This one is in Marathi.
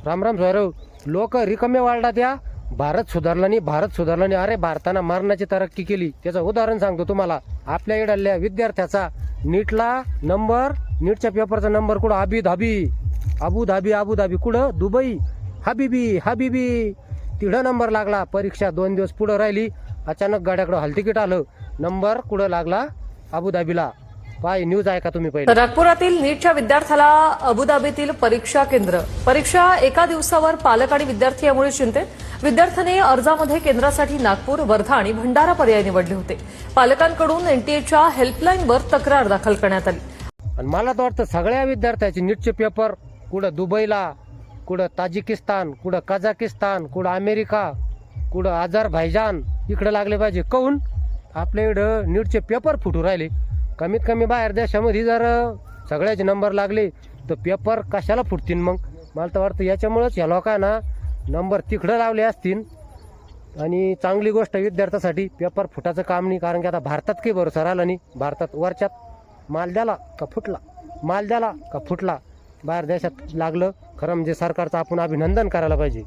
राम राम सोयराव. लोक रिकामे वाढला त्या भारत सुधारला नाही. अरे भारतानं मारण्याची तरक्की केली. त्याचं उदाहरण सांगतो तुम्हाला. आपल्या इकडल्या विद्यार्थ्याचा नीटच्या पेपरचा नंबर कुठं अबू धाबी कुठं दुबई हबीबी तिथं नंबर लागला. परीक्षा 2 दिवस पुढं राहिली. अचानक गाड्याकडं हॉल तिकीट आलं. नंबर कुठं लागला अबुधाबीला. पाय न्यूज ऐका तुम्ही पहिले. नागपुरातील नीटच्या विद्यार्थ्याला अबुधाबीतील परीक्षा केंद्र. परीक्षा एका दिवसावर पालक आणि विद्यार्थी यामुळे चिंतेत. विद्यार्थ्याने अर्जामध्ये केंद्रासाठी नागपूर, वर्धा आणि भंडारा पर्याय निवडले होते. पालकांकडून एनटीएच्या हेल्पलाईनवर तक्रार दाखल करण्यात आली. आणि मला तर वाटतं सगळ्या विद्यार्थ्याचे नीटचे पेपर कुठं दुबईला, कुठं ताजिकिस्तान, कुठं कझाकिस्तान, कुठं अमेरिका, कुठं अझरबैजान इकडे लागले पाहिजे. काहून आपल्या इकडं नीटचे पेपर फुटू राहिले. कमीत कमी बाहेर देशामध्ये जर सगळ्याचे नंबर लागले तर पेपर कशाला फुटतील मग. मला तर वाटतं याच्यामुळेच या लोकांना नंबर तिकडं लावले असतील. आणि चांगली गोष्ट विद्यार्थ्यासाठी पेपर फुटाचं काम नाही. कारण की आता भारतात काही भरोसा राहिला नाही. भारतात वरच्यात माल द्याला का फुटला. बाहेर देशात लागलं खरं म्हणजे सरकारचं आपण अभिनंदन करायला पाहिजे.